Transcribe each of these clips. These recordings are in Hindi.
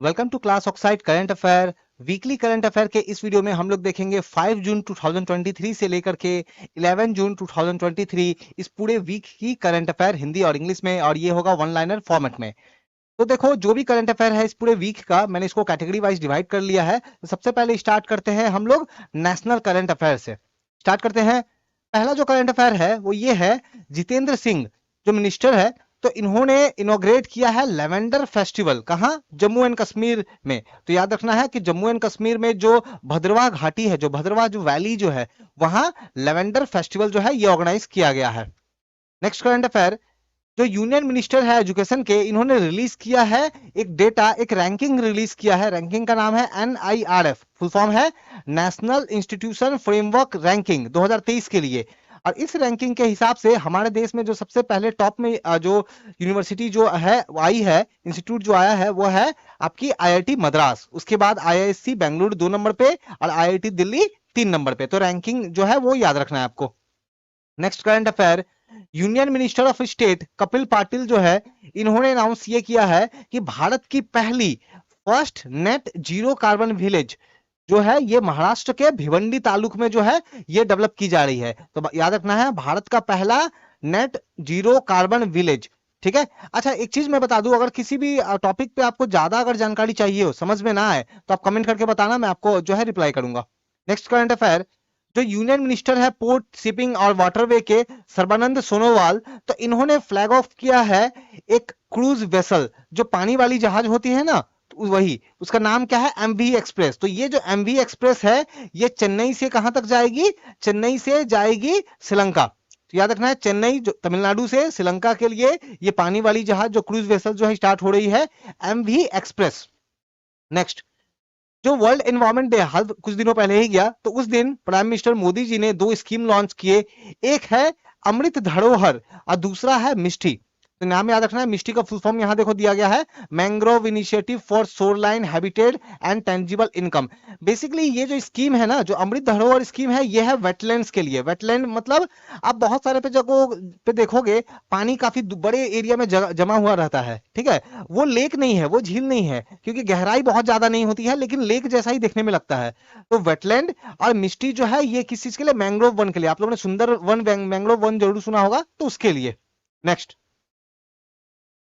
Welcome to class oxide current affair. Weekly current affair के इस वीडियो में हम लोग देखेंगे 5 जून 2023 से लेकर के 11 जून 2023 इस पूरे वीक की करंट अफेयर हिंदी और इंग्लिश में, और ये होगा वन लाइनर फॉर्मेट में। तो देखो, जो भी करंट अफेयर है इस पूरे वीक का मैंने इसको कैटेगरी वाइज डिवाइड कर लिया है। तो सबसे पहले स्टार्ट करते हैं हम लोग नेशनल करंट अफेयर से। स्टार्ट करते हैं। पहला जो करंट अफेयर है वो ये है, जितेंद्र सिंह जो मिनिस्टर है, तो इन्होंने इनोग्रेट किया है लेवेंडर फेस्टिवल। कहां? जम्मू एंड कश्मीर में। तो याद रखना है कि जम्मू एंड कश्मीर में जो भद्रवा घाटी है, जो भद्रवा जो वैली जो है, वहां लेवेंडर फेस्टिवल जो है ये ऑर्गेनाइज किया गया है। नेक्स्ट करंट अफेयर, जो यूनियन मिनिस्टर है एजुकेशन के, इन्होंने रिलीज किया है एक डेटा, एक रैंकिंग रिलीज किया है। रैंकिंग का नाम है NIRF, फुल फॉर्म है नेशनल इंस्टीट्यूशन फ्रेमवर्क रैंकिंग 2023 के लिए। और इस रैंकिंग के हिसाब से हमारे देश में जो सबसे पहले टॉप में जो यूनिवर्सिटी जो है आई है, इंस्टीट्यूट जो आया है वो है आपकी IIT मद्रास। उसके बाद IISc बेंगलुरु 2 नंबर पे और IIT दिल्ली 3 नंबर पे। तो रैंकिंग जो है वो याद रखना है आपको। Next current affair, union minister of state Kapil Patil जो है, इन्होंने अनाउंस ये किया है कि भारत की पहली first net zero carbon village जो है ये महाराष्ट्र के भिवंडी तालुक में जो है ये डेवलप की जा रही है। तो याद रखना है, भारत का पहला नेट जीरो कार्बन विलेज। ठीक है। अच्छा, एक चीज मैं बता दूं, अगर किसी भी टॉपिक पे आपको ज्यादा अगर जानकारी चाहिए हो, समझ में ना आए, तो आप कमेंट करके बताना, मैं आपको जो है रिप्लाई करूंगा। नेक्स्ट करंट अफेयर, जो यूनियन मिनिस्टर है पोर्ट शिपिंग और वाटरवे के, सर्बानंद सोनोवाल, तो इन्होंने फ्लैग ऑफ किया है एक क्रूज वेसल, जो पानी वाली जहाज होती है ना, तो वही, उसका नाम क्या है? MV express. तो ये जो MV एक्सप्रेस है ये चेन्नई से कहां तक जाएगी? चेन्नई से जाएगी श्रीलंका। तो याद रखना है, चेन्नई जो तमिलनाडु से श्रीलंका के लिए ये पानी वाली जहाज जो क्रूज वेसल जो है स्टार्ट हो रही है, MV एक्सप्रेस। नेक्स्ट, जो वर्ल्ड एनवायरमेंट डे हाल कुछ दिनों पहले ही गया, तो उस दिन प्राइम मिनिस्टर मोदी जी ने 2 स्कीम लॉन्च किए। एक है अमृत धरोहर और दूसरा है मिष्टी। तो नाम याद रखना है, मिष्टी का फुल फॉर्म यहां देखो दिया गया है, mangrove initiative for shoreline habitat and tangible income. Basically ये जो स्कीम है ना, जो अमृत धरोहर स्कीम है, ये है वेटलैंड्स के लिए। वेटलैंड मतलब आप बहुत सारे पे जगहों पे देखोगे पानी काफी बड़े एरिया में जमा हुआ रहता है। ठीक है, वो लेक नहीं है, वो झील नहीं है, क्योंकि गहराई बहुत ज्यादा नहीं होती है, लेकिन लेक जैसा ही देखने में लगता है। तो वेटलैंड और मिष्टी जो है ये किस चीज के लिए? मैंग्रोव वन के लिए। आप लोगों ने सुंदर वन मैंग्रोव वन जरूर सुना होगा, तो उसके लिए। नेक्स्ट,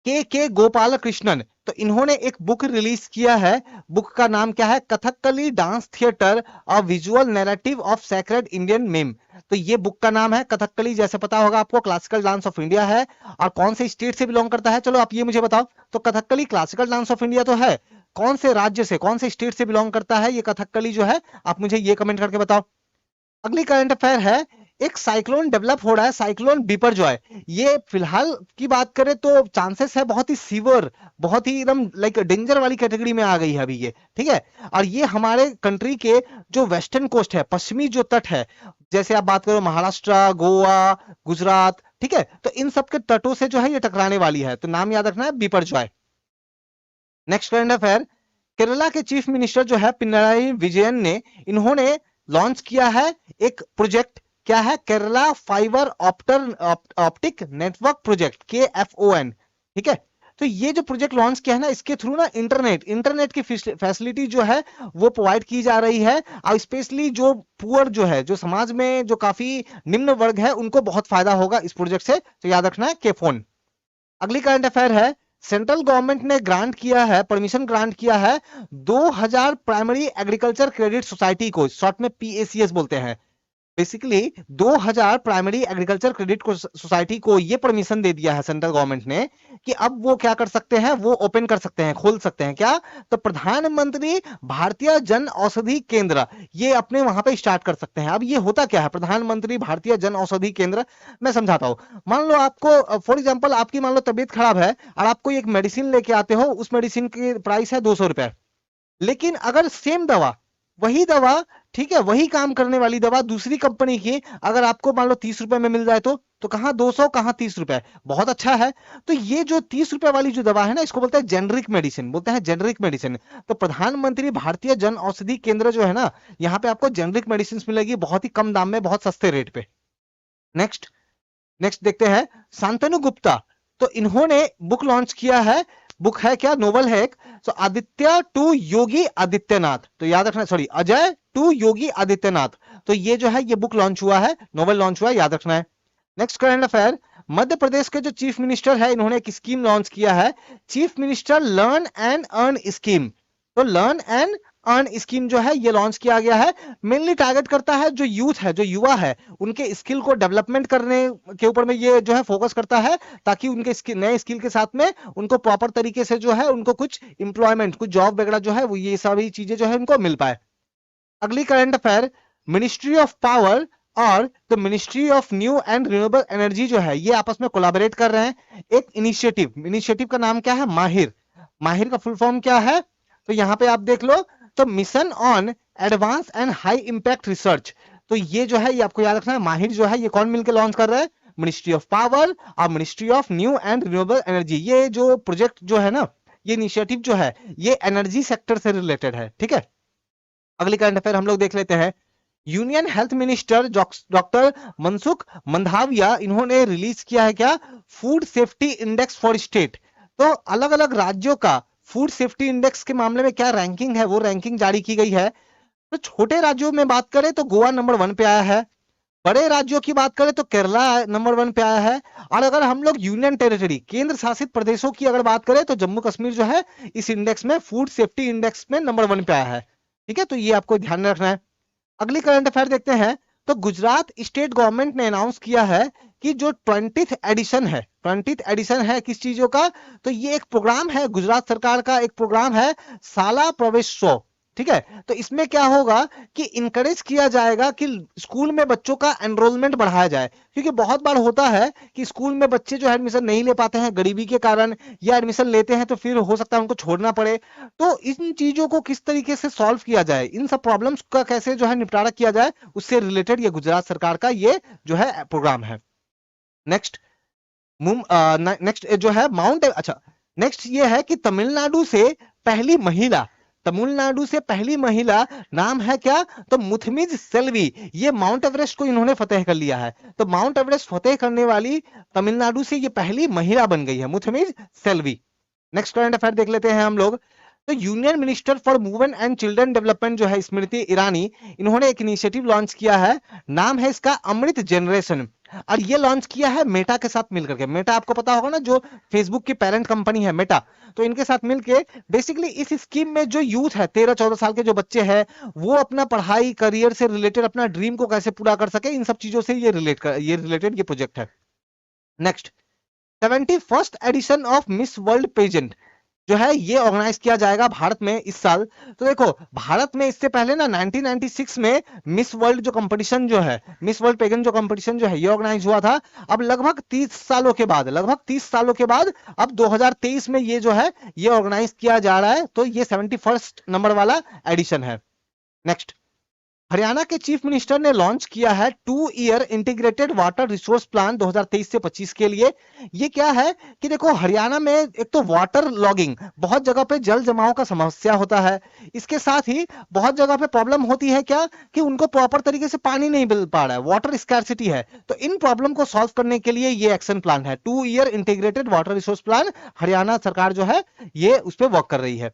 के गोपाल कृष्णन, तो इन्होंने एक बुक रिलीज किया है। बुक का नाम क्या है? कथकली डांस थिएटर और visual narrative of sacred Indian ma'am. तो ये बुक का नाम है कथकली, जैसे पता होगा आपको क्लासिकल डांस ऑफ इंडिया है। और कौन से स्टेट से बिलोंग करता है? चलो आप ये मुझे बताओ। तो Kathakali classical dance of India तो है, कौन से राज्य से, कौन से स्टेट से बिलोंग करता है ये कथकली जो है? आप मुझे ये कमेंट करके बताओ। अगली करंट अफेयर है, एक साइक्लोन डेवलप हो रहा है, साइक्लोन बिपरजॉय। ये फिलहाल की बात करें तो चांसेस है बहुत ही सीवर, बहुत ही एकदम लाइक डेंजर वाली कैटेगरी में आ गई है अभी ये। ठीक है, और ये हमारे कंट्री के जो वेस्टर्न कोस्ट है, पश्चिमी जो तट है, जैसे आप बात करो महाराष्ट्र, गोवा, गुजरात, ठीक है, तो इन सब के तटों से जो है ये टकराने वाली है। तो नाम याद रखना है, Biparjoy. Next current affair, Kerala के चीफ मिनिस्टर जो है पिनराई विजयन ने, इन्होंने लॉन्च किया है एक प्रोजेक्ट। क्या है? Kerala fibre optic network project, KFON। ठीक है, तो ये जो प्रोजेक्ट लॉन्च किया है ना, इसके थ्रू ना इंटरनेट की फैसिलिटी जो है वो प्रोवाइड की जा रही है। और स्पेशली जो पुअर जो है, जो समाज में जो काफी निम्न वर्ग है, उनको बहुत फायदा होगा इस प्रोजेक्ट से। तो याद रखना है, केफोन। अगली करंट अफेयर है, सेंट्रल गवर्नमेंट ने ग्रांट किया है, परमिशन ग्रांट किया है 2000 प्राइमरी एग्रीकल्चर क्रेडिट सोसाइटी को, शॉर्ट में PACS बोलते हैं। Basically 2000 primary agriculture credit society को ये परमिशन दे दिया है सेंट्रल गवर्नमेंट ने कि अब वो क्या कर सकते हैं, वो ओपन कर सकते हैं, खोल सकते हैं। क्या? तो प्रधानमंत्री भारतीय जन औषधि केंद्र ये अपने वहां पे स्टार्ट कर सकते हैं। अब ये होता क्या है प्रधानमंत्री भारतीय जन औषधि केंद्र? मैं समझाता हूं। मान लो आपको फॉर एग्जाम्पल आपकी मान लो तबीयत खराब है और आपको एक मेडिसिन लेके आते हो, उस मेडिसिन की प्राइस है 200 रुपए। लेकिन अगर सेम दवा, वही दवा, ठीक है, वही काम करने वाली दवा दूसरी कंपनी की अगर आपको मान लो 30 रुपए में मिल जाए, तो कहां 200 कहां 30 रुपए, बहुत अच्छा है। तो ये जो 30 रुपए वाली जो दवा है ना, इसको बोलते हैं जेनरिक मेडिसिन, बोलते हैं जेनरिक मेडिसिन। तो प्रधानमंत्री भारतीय जन औषधि केंद्र जो है ना, यहाँ पे आपको जेनरिक मेडिसिन मिलेगी बहुत ही कम दाम में, बहुत सस्ते रेट पे। नेक्स्ट, नेक्स्ट देखते हैं, शांतनु गुप्ता, तो इन्होंने बुक लॉन्च किया है बुक है क्या, नोवेल है एक। सो आदित्य टू योगी आदित्यनाथ, तो याद रखना, सॉरी अजय टू योगी आदित्यनाथ, तो ये जो है ये बुक लॉन्च हुआ है, नोवेल लॉन्च हुआ है, याद रखना है। Next current affair, Madhya Pradesh के जो चीफ मिनिस्टर है इन्होंने एक स्कीम लॉन्च किया है, chief minister learn and earn scheme. तो लर्न एंड अर्न स्कीम जो है ये लॉन्च किया गया है, मेनली टारगेट करता है जो यूथ है, जो युवा है, उनके स्किल को डेवलपमेंट करने के ऊपर में ये जो है फोकस करता है, ताकि उनके नए स्किल के साथ में उनको प्रॉपर तरीके से जो है उनको कुछ इंप्लॉयमेंट, कुछ जॉब वगैरह जो है वो ये सभी चीजें जो है उनको मिल पाए। अगली current affair, ministry of power और the ministry of new and renewable energy जो है ये आपस में कोलैबोरेट कर रहे हैं एक इनिशिएटिव का नाम क्या है, माहिर। माहिर का फुल फॉर्म क्या है, तो यहां पे आप देख लो, तो mission on advance and high impact research. तो ये जो है ये आपको याद रखना है, माहिर जो है ये कौन मिलकर लॉन्च कर रहा है, मिनिस्ट्री ऑफ पावर और ministry of new and renewable energy. ये जो प्रोजेक्ट जो है ना, ये इनिशिएटिव जो है ये एनर्जी सेक्टर से रिलेटेड है, ठीक है। अगली करंट अफेयर हम लोग देख लेते हैं, union health minister doctor Mansukh Mandaviya इन्होंने रिलीज किया है क्या, food safety index for state. तो अलग अलग राज्यों का फूड सेफ्टी इंडेक्स के मामले में क्या रैंकिंग है, वो रैंकिंग जारी की गई है। तो छोटे राज्यों में बात करें तो गोवा नंबर 1 पे आया है, बड़े राज्यों की बात करें तो केरला नंबर 1 पे आया है, और अगर हम लोग यूनियन टेरिटरी, केंद्र शासित प्रदेशों की अगर बात करें तो जम्मू कश्मीर जो है इस इंडेक्स में, फूड सेफ्टी इंडेक्स में नंबर 1 पे आया है, ठीक है। तो ये आपको ध्यान में रखना है। अगली करंट अफेयर देखते हैं, तो गुजरात स्टेट गवर्नमेंट ने अनाउंस किया है कि जो 20th एडिशन है, 20th एडिशन है किस चीजों का, तो ये एक प्रोग्राम है, गुजरात सरकार का एक प्रोग्राम है, शाला प्रवेशोत्सव, ठीक है। तो इसमें क्या होगा कि इंकरेज किया जाएगा कि स्कूल में बच्चों का एनरोलमेंट बढ़ाया जाए, क्योंकि बहुत बार होता है कि स्कूल में बच्चे जो है एडमिशन नहीं ले पाते हैं गरीबी के कारण, या एडमिशन लेते हैं तो फिर हो सकता है उनको छोड़ना पड़े। तो इन चीजों को किस तरीके से सॉल्व किया जाए, इन सब प्रॉब्लम्स का कैसे जो है निपटारा किया जाए, उससे रिलेटेड ये गुजरात सरकार का ये जो है प्रोग्राम है। नेक्स्ट नेक्स्ट जो है माउंट, अच्छा नेक्स्ट ये है कि तमिलनाडु से पहली महिला, तमिलनाडु से पहली महिला नाम है क्या, तो मुथमिज सेल्वी, ये माउंट एवरेस्ट को इन्होंने फतेह कर लिया है। तो माउंट एवरेस्ट फतेह करने वाली तमिलनाडु से ये पहली महिला बन गई है, मुथमिज सेल्वी। नेक्स्ट करंट अफेयर देख लेते हैं हम लोग, तो union minister for women and children development जो है स्मृति ईरानी, इन्होंने एक इनिशिएटिव लॉन्च किया है, नाम है इसका अमृत जनरेशन, और ये लॉन्च किया है मेटा के साथ मिलकर के। मेटा आपको पता होगा ना, जो फेसबुक की पेरेंट कंपनी है मेटा, तो इनके साथ मिलके बेसिकली इस स्कीम में जो यूथ है 13-14 साल के जो बच्चे हैं, वो अपना पढ़ाई करियर से रिलेटेड अपना ड्रीम को कैसे पूरा कर सके, इन सब चीजों से ये रिलेटेड ये प्रोजेक्ट है। Next, 71st edition of Miss World pageant जो है ये ऑर्गेनाइज किया जाएगा भारत में इस साल। तो देखो भारत में इससे पहले ना 1996 में मिस वर्ल्ड जो कंपटीशन जो है, मिस वर्ल्ड पेगन जो कंपटीशन जो है ये ऑर्गेनाइज हुआ था। अब लगभग 30 सालों के बाद, अब 2023 में ये जो है ये ऑर्गेनाइज किया जा रहा है, तो ये 71st नंबर वाला एडिशन है। नेक्स्ट, हरियाणा के चीफ मिनिस्टर ने लॉन्च किया है 2 year integrated water resource plan 2023 से 25 के लिए। ये क्या है कि देखो हरियाणा में एक तो वाटर लॉगिंग, बहुत जगह पे जल जमाव का समस्या होता है, इसके साथ ही बहुत जगह पे प्रॉब्लम होती है क्या कि उनको प्रॉपर तरीके से पानी नहीं मिल पा रहा है, वाटर स्कैर्सिटी है। तो इन प्रॉब्लम को सॉल्व करने के लिए ये एक्शन प्लान है, 2 year integrated water resource plan, Haryana सरकार जो है ये उस पर वर्क कर रही है।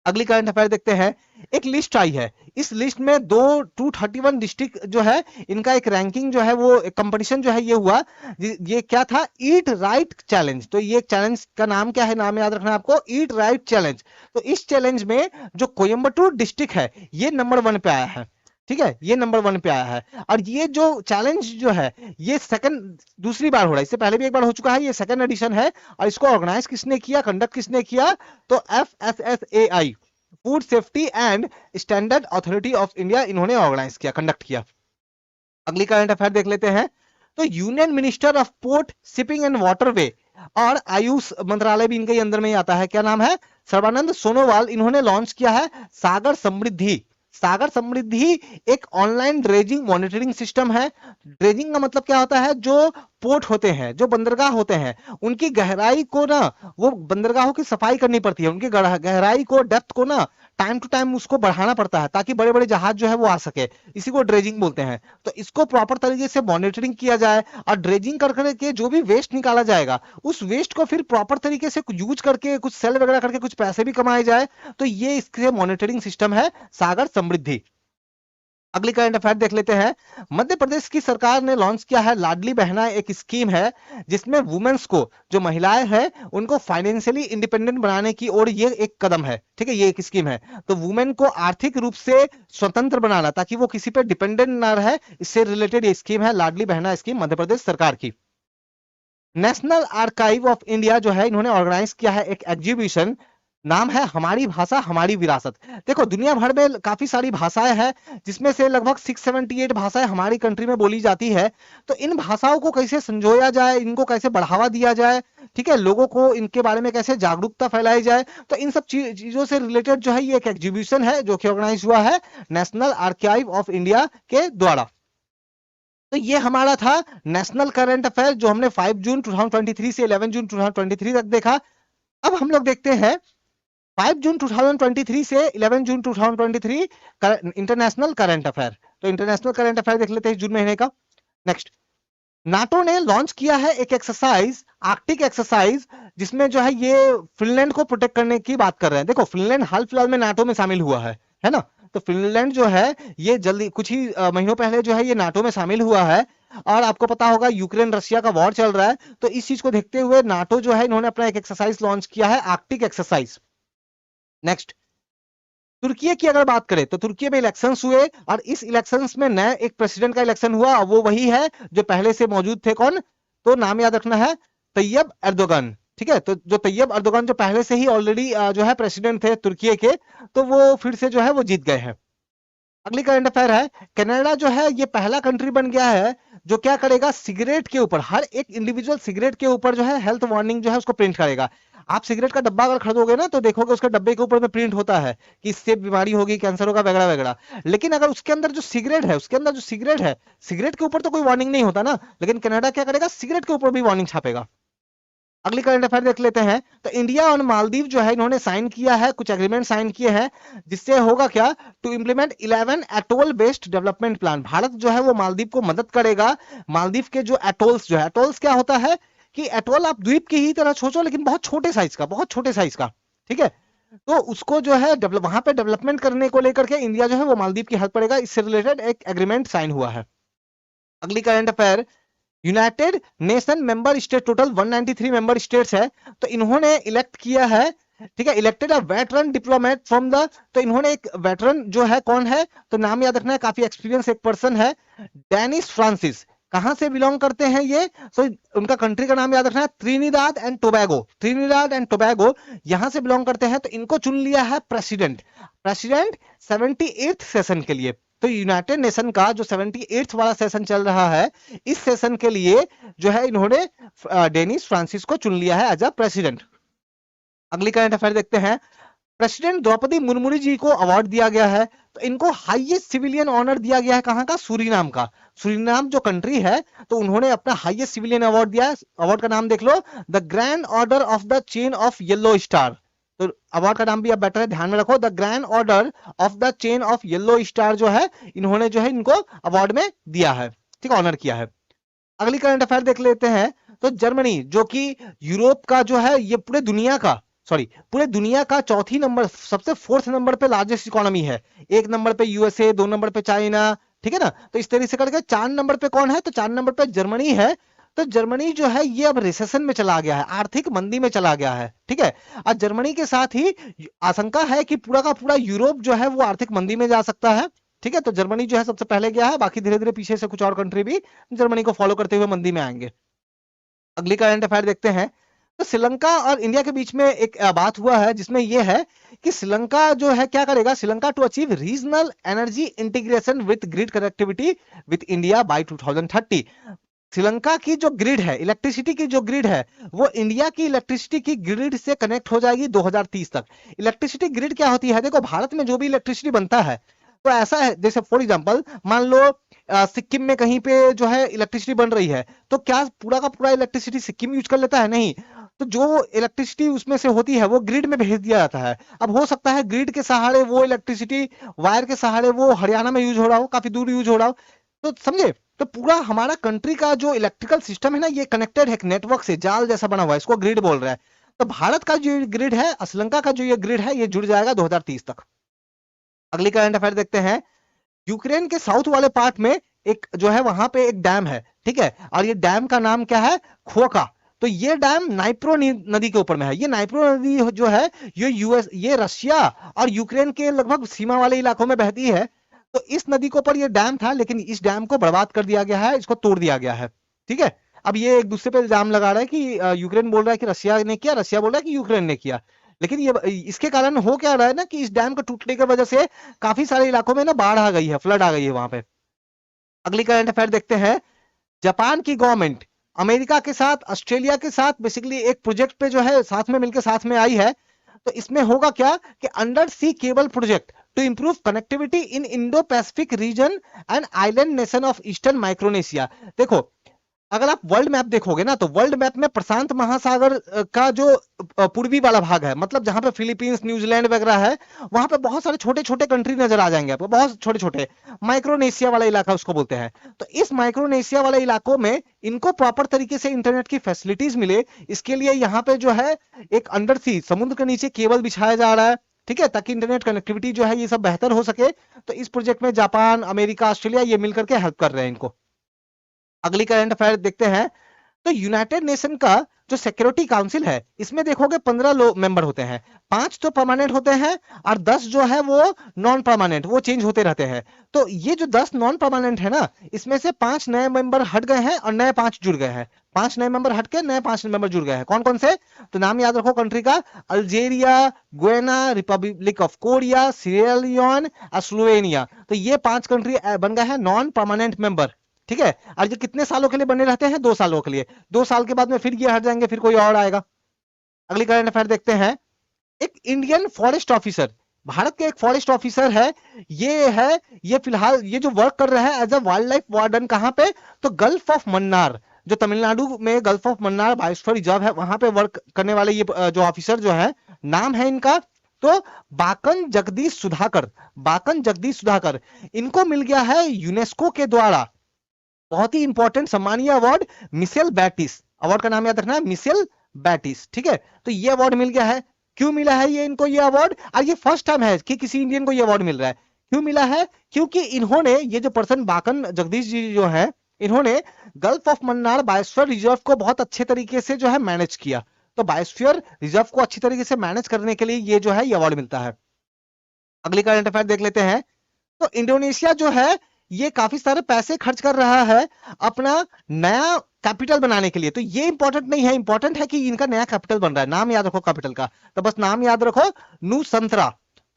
अगली करंट अफेयर देखते हैं, एक लिस्ट आई है, इस लिस्ट में 231 डिस्ट्रिक्ट जो है इनका एक रैंकिंग जो है वो कंपटीशन जो है ये हुआ। ये क्या था, ईट राइट चैलेंज। तो ये चैलेंज का नाम क्या है, नाम याद रखना आपको, ईट राइट चैलेंज। तो इस चैलेंज में जो कोयम्बटूर डिस्ट्रिक्ट है ये नंबर 1 पे आया है, ठीक है, ये नंबर 1 पे आया है। और ये जो चैलेंज जो है ये दूसरी बार हो रहा है, इससे पहले भी एक बार हो चुका है, ये सेकंड एडिशन है। और इसको ऑर्गेनाइज किसने किया, कंडक्ट किसने किया, तो FSSAI, food safety and standard authority of India, इन्होंने ऑर्गेनाइज किया, कंडक्ट किया। अगली करंट अफेयर देख लेते हैं, तो union minister of port shipping and waterway और आयुष मंत्रालय भी इनके अंदर में ही आता है, क्या नाम है, सर्बानंद सोनोवाल, इन्होंने लॉन्च किया है सागर समृद्धि। सागर समृद्धि एक ऑनलाइन ड्रेजिंग मॉनिटरिंग सिस्टम है। ड्रेजिंग का मतलब क्या होता है, जो पोर्ट होते हैं, जो बंदरगाह होते हैं, उनकी गहराई को ना, वो बंदरगाहों की सफाई करनी पड़ती है, उनकी गहराई को, डेप्थ को ना टाइम टू टाइम उसको बढ़ाना पड़ता है, ताकि बड़े बड़े जहाज जो है वो आ सके। इसी को ड्रेजिंग बोलते हैं। तो इसको प्रॉपर तरीके से मॉनिटरिंग किया जाए, और ड्रेजिंग कर करके जो भी वेस्ट निकाला जाएगा, उस वेस्ट को फिर प्रॉपर तरीके से यूज करके कुछ सेल वगैरह करके कुछ पैसे भी कमाए जाए। तो ये इसके मॉनिटरिंग सिस्टम है सागर समृद्धि। अगली करंट अफेयर देख लेते हैं। मध्य प्रदेश की सरकार ने लॉन्च किया है लाडली बहना, एक स्कीम है जिसमें वुमेन्स को, जो महिलाएं हैं, उनको फाइनेंशियली इंडिपेंडेंट बनाने की ओर ये एक कदम है। ठीक है, ये एक स्कीम है। तो वुमेन को आर्थिक रूप से स्वतंत्र बनाना, ताकि वो किसी पे डिपेंडेंट ना रहे, इससे रिलेटेड ये स्कीम है लाडली बहना स्कीम, मध्य प्रदेश सरकार की। नेशनल आर्काइव ऑफ इंडिया जो है, इन्होंने ऑर्गेनाइज किया है एक एग्जीबिशन, नाम है हमारी भाषा हमारी विरासत। देखो, दुनिया भर में काफी सारी भाषाएं हैं, जिसमें से लगभग 678 भाषाएं हमारी कंट्री में बोली जाती है। तो इन भाषाओं को कैसे संजोया जाए, इनको कैसे बढ़ावा दिया जाए, ठीक है, लोगों को इनके बारे में कैसे जागरूकता फैलाई जाए, तो इन सब चीजों से रिलेटेड जो है ये एक एग्जीबिशन है जो कि ऑर्गेनाइज हुआ है नेशनल आर्काइव ऑफ इंडिया के द्वारा। तो ये हमारा था नेशनल करंट अफेयर, जो हमने 5 जून 2023 से 11 जून 2023 तक देखा। अब हम लोग देखते हैं 5 जून 2023 से 11 जून 2023 इंटरनेशनल करंट अफेयर। तो इंटरनेशनल करंट अफेयर देख लेते हैं जून महीने का। नेक्स्ट, नाटो ने लॉन्च किया है एक एक्सरसाइज, आर्कटिक एक्सरसाइज, जिसमें जो है ये फिनलैंड को प्रोटेक्ट करने की बात कर रहे हैं। देखो, फिनलैंड हाल फिलहाल में नाटो में शामिल हुआ है ना। तो फिनलैंड जो है ये जल्दी कुछ ही महीनों पहले जो है ये नाटो में शामिल हुआ है। और आपको पता होगा यूक्रेन रशिया का वॉर चल रहा है, तो इस चीज को देखते हुए नाटो जो है इन्होंने अपना एक एक्सरसाइज लॉन्च किया है, आर्कटिक एक्सरसाइज। नेक्स्ट, तुर्की की अगर बात करें तो तुर्की में इलेक्शंस हुए, और इस इलेक्शंस में नए एक प्रेसिडेंट का इलेक्शन हुआ, वो वही है जो पहले से मौजूद थे। कौन? तो नाम याद रखना है, तैयब एर्दोगन। ठीक है, तो जो तैयब एर्दोगन जो पहले से ही ऑलरेडी जो है प्रेसिडेंट थे तुर्की के, तो वो फिर से जो है वो जीत गए हैं। अगली करंट अफेयर है, कनाडा जो है ये पहला कंट्री बन गया है जो क्या करेगा, सिगरेट के ऊपर, हर एक इंडिविजुअल सिगरेट के ऊपर जो है हेल्थ वार्निंग जो है उसको प्रिंट करेगा। आप सिगरेट का डब्बा अगर खरीदोगे ना, तो देखोगे उसके डब्बे के ऊपर में प्रिंट होता है कि इससे बीमारी होगी, कैंसर होगा, वगैरह वगैरह। लेकिन अगर उसके अंदर जो सिगरेट है, उसके अंदर जो सिगरेट है, सिगरेट के ऊपर तो कोई वार्निंग नहीं होता ना, लेकिन कनाडा क्या करेगा, सिगरेट के ऊपर भी वार्निंग छापेगा। अगली करंट अफेयर देख लेते हैं। तो इंडिया और मालदीव जो है इन्होंने साइन किया है, कुछ एग्रीमेंट साइन किए हैं, जिससे होगा क्या, to implement 11 atoll based development plan. Bharat जो है वो मालदीव को मदद करेगा। मालदीव के जो एटोल्स, जो है एटोल्स क्या होता है कि एटोल आप द्वीप की ही तरह सोचो, लेकिन बहुत छोटे साइज का, बहुत छोटे साइज का। ठीक है, तो उसको जो है वहां पे डेवलपमेंट करने को लेकर के इंडिया जो है वो मालदीव की हेल्प करेगा। इससे रिलेटेड एक एग्रीमेंट साइन हुआ है। अगली current affair, United nation member state, total 193 member states है, तो इन्होंने इलेक्ट किया है, ठीक है, elected a veteran diplomat from the, तो इन्होंने एक वेटरन जो है, कौन है, तो नाम याद रखना है, काफी एक्सपीरियंस एक पर्सन है, डेनिस फ्रांसिस। कहां से बिलोंग करते हैं ये, तो उनका कंट्री का नाम याद रखना है, Trinidad and Tobago, Trinidad and Tobago यहां से बिलोंग करते हैं। तो इनको चुन लिया है प्रेसिडेंट, प्रेसिडेंट 78th सेशन के लिए। तो यूनाइटेड नेशन का जो 78th वाला सेशन चल रहा है, इस सेशन के लिए जो है इन्होंने डेनिस फ्रांसिस को चुन लिया है एज अ प्रेसिडेंट। अगली करंट अफेयर देखते हैं। प्रेसिडेंट द्रौपदी मुर्मू जी को अवार्ड दिया गया है, तो इनको हाईएस्ट सिविलियन ऑनर दिया गया है, कहां का, सूरीनाम का। सूरीनाम जो कंट्री है, तो उन्होंने अपना हाईएस्ट सिविलियन अवार्ड दिया है। अवार्ड का नाम देख लो, the grand order of the chain of yellow star. तो अवार्ड का नाम भी अब बेटर है, ध्यान में रखो, the grand order of the chain of yellow star जो है, इन्होंने जो है इनको अवार्ड में दिया है, ठीक, ऑनर किया है। अगली करंट अफेयर देख लेते हैं। तो जर्मनी जो कि यूरोप का जो है, ये पूरे दुनिया का चौथी नंबर, सबसे फोर्थ नंबर पे लार्जेस्ट इकोनॉमी है। एक नंबर पे यूएसए, 2 नंबर पे चाइना, ठीक है ना। तो इस तरीके से करके 4 नंबर पे कौन है, तो 4 नंबर पे जर्मनी है। तो जर्मनी जो है ये अब रिसेशन में चला गया है, आर्थिक मंदी में चला गया है। ठीक है, और जर्मनी के साथ ही आशंका है कि पूरा का पूरा यूरोप जो है वो आर्थिक मंदी में जा सकता है। ठीक है, तो जर्मनी जो है सबसे पहले गया है, बाकी धीरे धीरे पीछे से कुछ और कंट्री भी जर्मनी को फॉलो करते हुए मंदी में आएंगे। अगली करंट अफेयर देखते हैं। तो श्रीलंका और इंडिया के बीच में एक बात हुआ है, जिसमें यह है कि श्रीलंका जो है क्या करेगा, Sri Lanka to achieve regional energy integration with grid connectivity with India by 2030। Sri Lanka की जो ग्रिड है, इलेक्ट्रिसिटी की जो ग्रिड है, वो इंडिया की इलेक्ट्रिसिटी की ग्रिड से कनेक्ट हो जाएगी 2030 तक। इलेक्ट्रिसिटी ग्रिड क्या होती है, देखो भारत में जो भी इलेक्ट्रिसिटी बनता है, तो ऐसा है, जैसे फॉर एग्जांपल मान लो सिक्किम में कहीं पे जो है इलेक्ट्रिसिटी बन रही है, तो क्या पूरा का पूरा इलेक्ट्रिसिटी सिक्किम यूज कर लेता है? नहीं। तो जो इलेक्ट्रिसिटी उसमें से होती है वो ग्रिड में भेज दिया जाता है। अब हो सकता है ग्रिड के सहारे वो इलेक्ट्रिसिटी, वायर के सहारे वो हरियाणा में यूज हो रहा हो, काफी दूर यूज हो रहा हो। तो समझे? तो पूरा हमारा कंट्री का जो इलेक्ट्रिकल सिस्टम है ना, ये कनेक्टेड है नेटवर्क से, जाल जैसा बना हुआ है, इसको ग्रिड बोल रहा है। तो भारत का जो ग्रिड है, श्रीलंका का जो ये ग्रिड है, ये जुड़ जाएगा 2030 तक। अगली करंट अफेयर देखते हैं। यूक्रेन के साउथ वाले पार्ट में एक जो है वहां पे एक डैम है, ठीक है, और ये डैम का नाम क्या है? खोका। तो ये डैम नाइप्रो नदी के ऊपर में है। ये नाइप्रो नदी जो है ये रशिया और यूक्रेन के लगभग सीमा वाले इलाकों में बहती है। तो इस नदी के ऊपर ये डैम था, लेकिन इस डैम को बर्बाद कर दिया गया है, इसको तोड़ दिया गया है, ठीक है। अब ये एक दूसरे पे इल्जाम लगा रहा है कि यूक्रेन बोल रहा है कि रशिया ने किया, रशिया बोल रहा है कि यूक्रेन ने किया। लेकिन ये इसके कारण हो क्या रहा है ना, कि इस डैम को टूटने की वजह से काफी सारे इलाकों में ना बाढ़ आ गई है, फ्लड आ गई है वहां पे। अगली करंट अफेयर देखते हैं। जापान की गवर्नमेंट अमेरिका के साथ, ऑस्ट्रेलिया के साथ बेसिकली एक प्रोजेक्ट पे जो है साथ में मिलकर साथ में आई है। तो इसमें होगा क्या कि under sea cable project to improve connectivity in Indo Pacific region and island nation of Eastern Micronesia. देखो, अगर आप वर्ल्ड मैप देखोगे ना, तो वर्ल्ड मैप में प्रशांत महासागर का जो पूर्वी वाला भाग है, मतलब जहां पे फिलीपींस, न्यूजीलैंड वगैरह है, वहां पे बहुत सारे छोटे छोटे कंट्री नजर आ जाएंगे आपको, बहुत छोटे छोटे। माइक्रोनेशिया वाला इलाका उसको बोलते हैं। तो इस माइक्रोनेशिया वाले इलाकों में इनको प्रॉपर तरीके से इंटरनेट की फैसिलिटीज मिले, इसके लिए यहाँ पे जो है एक अंडर सी, समुद्र के नीचे केबल बिछाया जा रहा है, ठीक है, ताकि इंटरनेट कनेक्टिविटी जो है ये सब बेहतर हो सके। तो इस प्रोजेक्ट में जापान, अमेरिका, ऑस्ट्रेलिया ये मिलकर के हेल्प कर रहे हैं इनको। अगली करंट अफेयर देखते हैं। तो यूनाइटेड नेशन का जो सिक्योरिटी काउंसिल है, इसमें देखोगे 15 लोग मेंबर होते हैं। 5 तो परमानेंट होते हैं और 10 जो है वो नॉन परमानेंट, वो चेंज होते रहते हैं। तो ये जो 10 नॉन परमानेंट है ना, इसमें से 5 नए मेंबर हट गए हैं और नए 5 जुड़ गए हैं। 5 नए मेंबर हट के नए 5 मेंबर जुड़ गए हैं। कौन कौन से? तो नाम याद रखो कंट्री का। Algeria, Guyana, Republic of Korea, Sierra Leone और स्लोवेनिया। तो ये 5 कंट्री बन गए हैं नॉन परमानेंट मेंबर, ठीक है। और ये कितने सालों के लिए बने रहते हैं? 2 सालों के लिए। 2 साल के बाद में फिर ये हट जाएंगे, फिर कोई और आएगा। अगली करंट अफेयर देखते हैं। एक इंडियन फॉरेस्ट ऑफिसर, भारत के एक फॉरेस्ट ऑफिसर है, ये फिलहाल ये जो वर्क कर रहा है as a wildlife warden, कहां पे? तो गल्फ ऑफ मन्नार, जो तमिलनाडु में Gulf of Mannar biosphere reserve है, वहां पे वर्क करने वाले ये जो ऑफिसर जो है, नाम है इनका तो बाकन जगदीश सुधाकर। बाकन जगदीश सुधाकर, इनको मिल गया है यूनेस्को के द्वारा बहुत ही इंपॉर्टेंट सम्मानीय अवार्ड, मिशेल बैटिस। अवार्ड का नाम याद रखना है, मिशेल बैटिस, ठीक है। तो ये अवार्ड मिल गया है। क्यों मिला है ये इनको ये अवार्ड? और ये फर्स्ट टाइम है कि किसी इंडियन को ये अवार्ड मिल रहा है। क्यों मिला है? क्योंकि इन्होंने, ये जो पर्सन बाकन जगदीश जी जो है, इन्होंने gulf of Mannar biosphere reserve को बहुत अच्छे तरीके से जो है मैनेज किया। तो बायोस्फीयर रिजर्व को अच्छी तरीके से मैनेज करने के लिए ये जो है ये अवार्ड मिलता है। अगली करंट अफेयर देख लेते हैं। तो इंडोनेशिया जो है ये काफी सारे पैसे खर्च कर रहा है अपना नया कैपिटल बनाने के लिए। तो ये इंपॉर्टेंट नहीं है, इंपॉर्टेंट है कि इनका नया कैपिटल बन रहा है। नाम याद रखो कैपिटल का, तो बस नाम याद रखो, नुसंतरा।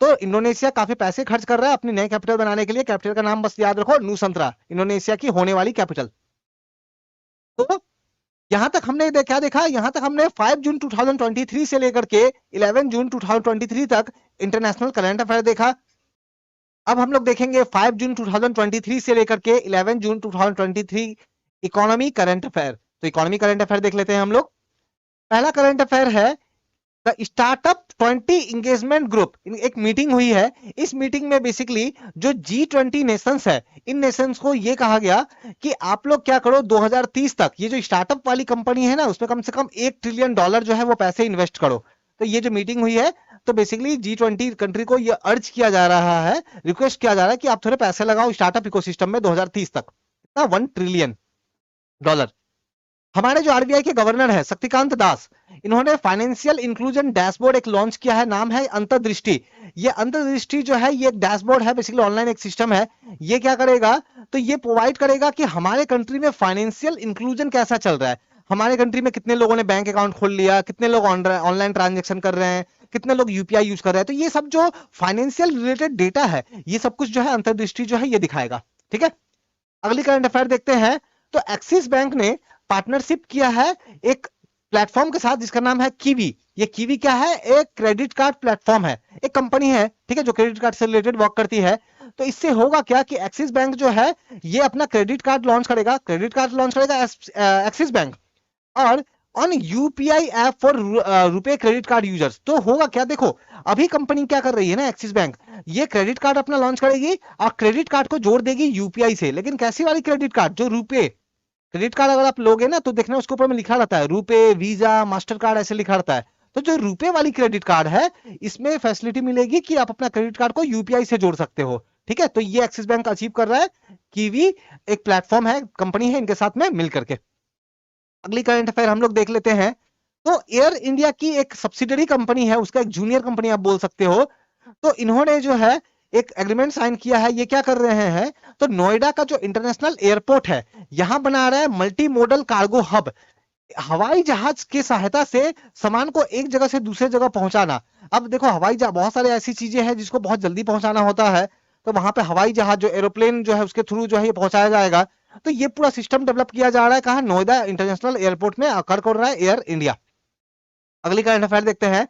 तो इंडोनेशिया काफी पैसे खर्च कर रहा है अपनी नए कैपिटल बनाने के लिए। कैपिटल का नाम बस याद रखो, नुसंतरा, इंडोनेशिया की होने वाली कैपिटल। तो यहां तक हमने क्या देखा? यहां तक हमने 5 जून 2023 से लेकर के 11 जून 2023 तक इंटरनेशनल करंट अफेयर देखा। अब हम लोग देखेंगे 5 जून 2023 से लेकर के 11 जून 2023 इकोनॉमी करंट अफेयर। तो इकोनॉमी करंट अफेयर देख लेते हैं हम लोग। पहला करंट अफेयर है द स्टार्टअप 20 इंगेजमेंट ग्रुप। एक मीटिंग हुई है। इस मीटिंग में बेसिकली जो G20 नेशंस है, इन नेशंस को ये कहा गया कि आप लोग क्या करो, 2030 तक ये जो स्टार्टअप वाली कंपनी है ना, उसमें कम से कम $1 ट्रिलियन जो है वो पैसे इन्वेस्ट करो। तो ये जो मीटिंग हुई है, तो बेसिकली G20 कंट्री को ये अर्ज किया जा रहा है, रिक्वेस्ट किया जा रहा है कि आप थोड़े पैसे लगाओ स्टार्टअप इकोसिस्टम में 2030 तक। कितना? $1 ट्रिलियन। हमारे जो आरबीआई के गवर्नर है शक्तिकांत दास, इन्होंने फाइनेंशियल इंक्लूजन डैशबोर्ड एक लॉन्च किया है, नाम है अंतर्दृष्टि। ये अंतर्दृष्टि जो है ये एक डैशबोर्ड है, बेसिकली ऑनलाइन एक सिस्टम है। ये क्या करेगा? तो ये प्रोवाइड करेगा कि हमारे कंट्री में फाइनेंशियल इंक्लूजन कैसा चल रहा है, हमारे कंट्री में कितने लोगों ने बैंक अकाउंट खोल लिया, कितने लोग ऑनलाइन ट्रांजेक्शन कर रहे हैं, कितने लोग यूपीआई यूज कर रहे हैं। तो ये सब जो फाइनेंशियल रिलेटेड डेटा है, ये सब कुछ जो है अंतर्दृष्टि जो है ये दिखाएगा, ठीक है। अगली करंट अफेयर देखते हैं। तो एक्सिस बैंक ने पार्टनरशिप किया है एक प्लेटफॉर्म के साथ जिसका नाम है कीवी। ये कीवी क्या है? एक क्रेडिट कार्ड प्लेटफॉर्म है, एक कंपनी है, ठीक है, जो क्रेडिट कार्ड से रिलेटेड वर्क करती है। तो इससे होगा क्या कि एक्सिस बैंक जो है ये अपना क्रेडिट कार्ड लॉन्च करेगा, एक्सिस बैंक, और ऑन यूपीआई ऐप फॉर रुपए क्रेडिट कार्ड यूजर्स। तो होगा क्या, देखो अभी कंपनी क्या कर रही है ना, एक्सिस बैंक ये क्रेडिट कार्ड अपना लॉन्च करेगी और क्रेडिट कार्ड को जोड़ देगी यूपीआई से, लेकिन कैसी वाली क्रेडिट कार्ड, जो रुपए क्रेडिट कार्ड अगर आप लोगे ना तो देखना उसके ऊपर में लिखा रहता है रुपे, वीजा, मास्टर कार्ड ऐसे लिखा रहता है। तो जो रुपे वाली क्रेडिट कार्ड है इसमें फैसिलिटी मिलेगी कि आप अपना क्रेडिट कार्ड को यूपीआई से जोड़ सकते हो। ठीक है, तो ये एक्सिस बैंक अचीव कर रहा है, कीवी एक प्लेटफॉर्म है, कंपनी है, इनके साथ में मिलकर के। अगली करंट अफेयर हम लोग देख लेते हैं। तो एयर इंडिया की एक सब्सिडरी कंपनी है, उसका एक जूनियर कंपनी आप बोल सकते हो, तो इन्होंने जो है एक एग्रीमेंट साइन किया है। ये क्या कर रहे हैं, तो नोएडा का जो इंटरनेशनल एयरपोर्ट है यहां बना रहा है मल्टी मोडल कार्गो हब। हवाई जहाज की सहायता से सामान को एक जगह से दूसरे जगह पहुंचाना। अब देखो हवाई जहाज बहुत सारे ऐसी चीजें हैं जिसको बहुत जल्दी पहुंचाना होता है, तो वहां पे हवाई जहाज जो एरोप्लेन जो है उसके थ्रू जो है ये पहुंचाया जाएगा। तो ये पूरा सिस्टम डेवलप किया जा रहा है कहा, नोएडा इंटरनेशनल एयरपोर्ट में कर रहा है एयर इंडिया। अगली करंट अफेयर देखते हैं।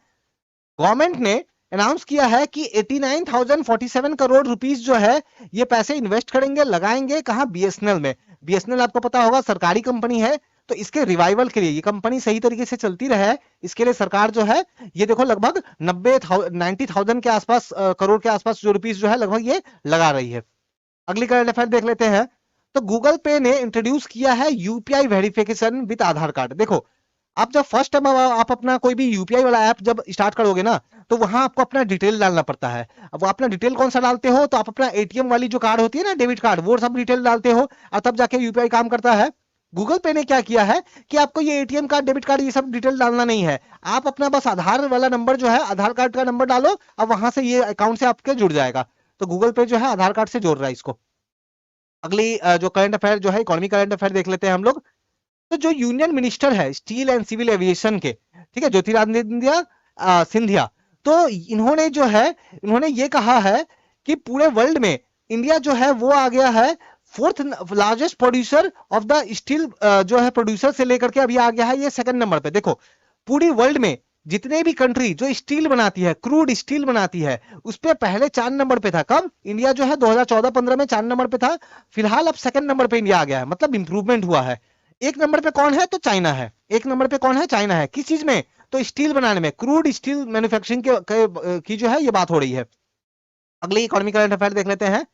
गवर्नमेंट ने अनाउंस किया है कि 89,047 करोड़ रुपीस जो है ये पैसे इन्वेस्ट करेंगे, लगाएंगे कहां, बीएसएनएल में। बीएसएनएल आपको पता होगा सरकारी कंपनी है, तो इसके रिवाइवल के लिए, ये कंपनी सही तरीके से चलती रहे इसके लिए सरकार जो है ये देखो लगभग 90,000 के आसपास करोड़ के आसपास जो रुपीस जो है लगभग ये लगा रही है। अगली करंट अफेयर देख लेते हैं। तो गूगल पे ने इंट्रोड्यूस किया है UPI verification with Aadhaar card. देखो आप जब फर्स्ट टाइम आप अपना कोई भी यूपीआई वाला ऐप जब स्टार्ट करोगे ना तो वहां आपको अपना डिटेल डालना पड़ता है। अब वो अपना डिटेल कौन सा डालते हो, तो आप अपना एटीएम वाली जो कार्ड होती है ना, डेबिट कार्ड, वो सब डिटेल डालते हो और तब जाके यूपीआई काम करता है। गूगल पे ने क्या किया है कि आपको ये एटीएम कार्ड, डेबिट कार्ड, ये सब डिटेल डालना नहीं है। आप अपना बस आधार वाला नंबर जो है, आधार कार्ड का नंबर डालो, अब वहां से ये अकाउंट से आपके जुड़ जाएगा। तो गूगल पे जो है आधार कार्ड से जोड़ रहा है इसको। अगली जो करंट अफेयर जो है, इकोनॉमी करंट अफेयर देख लेते हैं हम लोग। तो जो यूनियन मिनिस्टर है स्टील एंड सिविल एविएशन के, ठीक है, ज्योतिरादित्य सिंधिया, तो इन्होंने जो है इन्होंने ये कहा है कि पूरे वर्ल्ड में इंडिया जो है वो आ गया है fourth largest producer of the steel, जो है प्रोड्यूसर से लेकर के अभी आ गया है ये सेकंड नंबर पे। देखो पूरी वर्ल्ड में जितने भी कंट्री जो स्टील बनाती है, क्रूड स्टील बनाती है, उस पे पहले 4 नंबर पे था। कब, इंडिया जो है 2014-15 में 4 नंबर पे था, फिलहाल अब सेकंड नंबर पे इंडिया आ गया है, मतलब इंप्रूवमेंट हुआ है। एक नंबर पे कौन है, तो चाइना है। एक नंबर पे कौन है, चाइना है। किस चीज में, तो स्टील बनाने में, क्रूड स्टील मैन्युफैक्चरिंग की जो है ये बात हो रही है। अगली इकोनॉमी करंट अफेयर देख लेते हैं।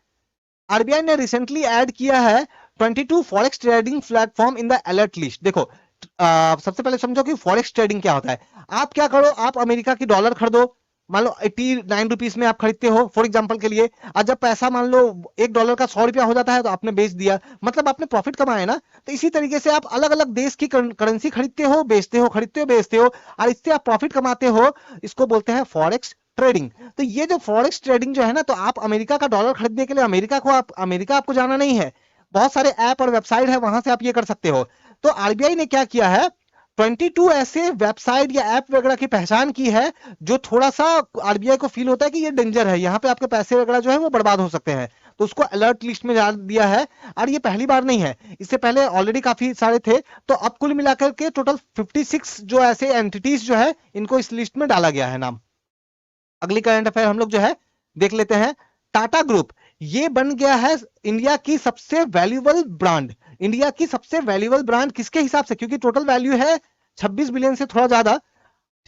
आरबीआई ने रिसेंटली ऐड किया है 22 forex trading platform in the alert list. देखो सबसे पहले समझो कि फॉरेक्स ट्रेडिंग क्या होता है। आप क्या करो, आप अमेरिका की डॉलर खरीदो, मान लो 89 रुपीस में आप खरीदते हो फॉर एग्जांपल के लिए, और जब पैसा मान लो $1 का 100 रुपया हो जाता है तो आपने बेच दिया, मतलब आपने प्रॉफिट कमाया ना। तो इसी तरीके से आप अलग अलग देश की करेंसी खरीदते हो, बेचते हो, खरीदते हो, बेचते हो, और इससे आप प्रॉफिट कमाते हो। इसको बोलते हैं फॉरेक्स ट्रेडिंग। तो ये जो फॉरेक्स ट्रेडिंग जो है ना, तो आप अमेरिका का डॉलर खरीदने के लिए अमेरिका आपको जाना नहीं है, बहुत सारे ऐप और वेबसाइट है, वहां से आप ये कर सकते हो। तो आरबीआई ने क्या किया है, 22 ऐसे वेबसाइट या ऐप वगैरह की पहचान की है जो थोड़ा सा आरबीआई को फील होता है कि ये डेंजर है, यहाँ पे आपके पैसे वगैरह जो है वो बर्बाद हो सकते हैं, तो उसको अलर्ट लिस्ट में डाल दिया है। और ये पहली बार नहीं है, इससे पहले ऑलरेडी काफी सारे थे। तो अब कुल मिलाकर के टोटल 56 जो ऐसे एंटिटीज जो है इनको इस लिस्ट में डाला गया है नाम। अगली करंट अफेयर हम लोग जो है देख लेते हैं। टाटा ग्रुप ये बन गया है इंडिया की सबसे वैल्यूएबल ब्रांड। इंडिया की सबसे वैल्यूएबल ब्रांड किसके हिसाब से, क्योंकि टोटल वैल्यू है 26 बिलियन से थोड़ा ज्यादा,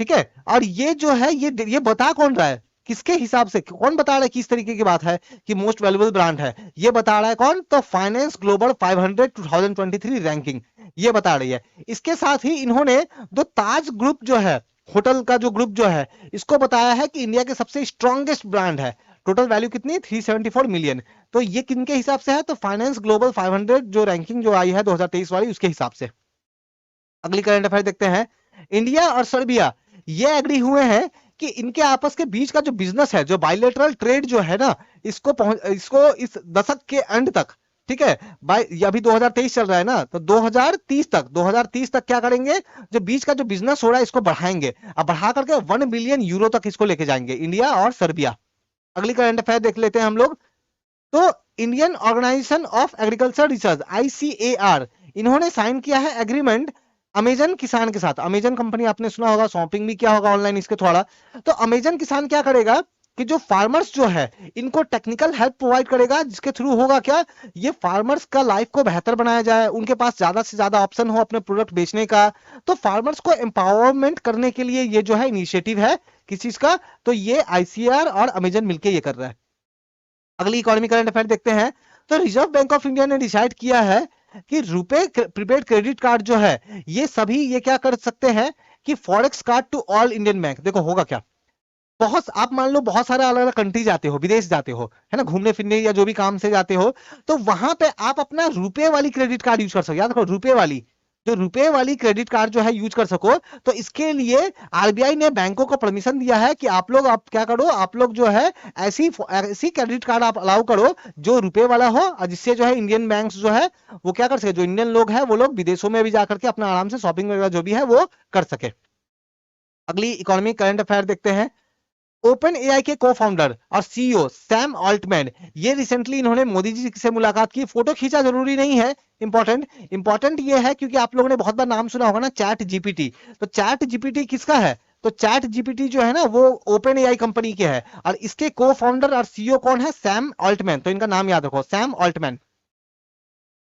ठीक है। और ये जो है ये बता कौन रहा है, किसके हिसाब से, कौन बता रहा है किस तरीके की बात है कि मोस्ट वैल्यूएबल ब्रांड है, ये बता रहा है कौन, तो फाइनेंस ग्लोबल 500 2023 रैंकिंग ये बता रही है। इसके साथ ही इन्होंने दो ताज ग्रुप जो है, होटल का जो ग्रुप जो है, इसको बताया है कि इंडिया के सबसे स्ट्रॉन्गेस्ट ब्रांड है। टोटल वैल्यू कितनी, 374 मिलियन। तो ये किनके हिसाब से है, तो फाइनेंस ग्लोबल 500 जो रैंकिंग जो आई है 2023 वाली, उसके हिसाब से। अगली करंट अफेयर देखते हैं। इंडिया और सर्बिया ये एग्री हुए हैं कि इनके आपस के बीच का जो बिजनेस है, जो बायलैटरल ट्रेड जो है ना, इसको इस दशक के एंड तक, ठीक है, अभी 2023 चल रहा है ना, तो 2030 तक क्या करेंगे, जो बीच का जो बिजनेस हो रहा है इसको बढ़ाएंगे, अब बढ़ा करके 1 बिलियन यूरो तक इसको लेके जाएंगे इंडिया और सर्बिया। अगली करंट अफेयर देख लेते हैं हम लोग। तो Indian Organisation of Agriculture Research ICAR इन्होंने साइन किया है एग्रीमेंट अमेजन किसान के साथ। अमेजन कंपनी आपने सुना होगा, शॉपिंग भी किया होगा ऑनलाइन इसके थोड़ा। तो अमेजन किसान क्या करेगा कि जो फार्मर्स जो है इनको टेक्निकल हेल्प प्रोवाइड करेगा, जिसके थ्रू होगा क्या, ये फार्मर्स का लाइफ को बेहतर बनाया जाए, उनके पास ज्यादा से ज्यादा ऑप्शन हो अपने प्रोडक्ट बेचने का। तो फार्मर्स को एम्पावरमेंट करने के लिए ये जो है इनिशिएटिव है किस चीज का, तो ये आईसीआर और अमेजन मिलकर ये कर रहा है। अगली इकोनॉमी करंट अफेयर देखते हैं। तो रिजर्व बैंक ऑफ इंडिया ने डिसाइड किया है कि रुपए प्रीपेड क्रेडिट कार्ड जो है ये सभी ये क्या कर सकते हैं कि forex card to all Indian Bank. देखो होगा क्या, बहुत आप मान लो बहुत सारे अलग अलग कंट्री जाते हो, विदेश जाते हो, है ना, घूमने फिरने या जो भी काम से जाते हो, तो वहां पे आप अपना रुपए वाली क्रेडिट कार्ड यूज कर सको। याद रखो रुपए वाली, जो रुपए वाली क्रेडिट कार्ड जो है यूज कर सको। तो इसके लिए आरबीआई ने बैंकों को परमिशन दिया है कि आप लोग आप क्या करो, आप लोग जो है ऐसी ऐसी क्रेडिट कार्ड आप अलाउ करो जो रुपए वाला हो, और जिससे जो है इंडियन बैंक्स जो है वो क्या कर सके, जो इंडियन लोग है वो लोग विदेशों में भी जाकर के अपना आराम से शॉपिंग वगैरह जो भी है वो कर सके। अगली इकोनॉमिक करंट अफेयर देखते हैं। ओपन एआई के को फाउंडर और सीईओ सैम ऑल्टमैन, ये रिसेंटली इन्होंने मोदी जी से मुलाकात की। फोटो खींचा जरूरी नहीं है, इंपॉर्टेंट ये है क्योंकि आप लोगों ने बहुत बार नाम सुना होगा ना चैट जीपीटी। तो चैट जीपीटी किसका है, तो चैट जीपीटी जो है ना वो ओपन एआई कंपनी के है, और इसके को फाउंडर और सीईओ कौन है, सैम ऑल्टमैन। तो इनका नाम याद रखो, सैम ऑल्टमैन।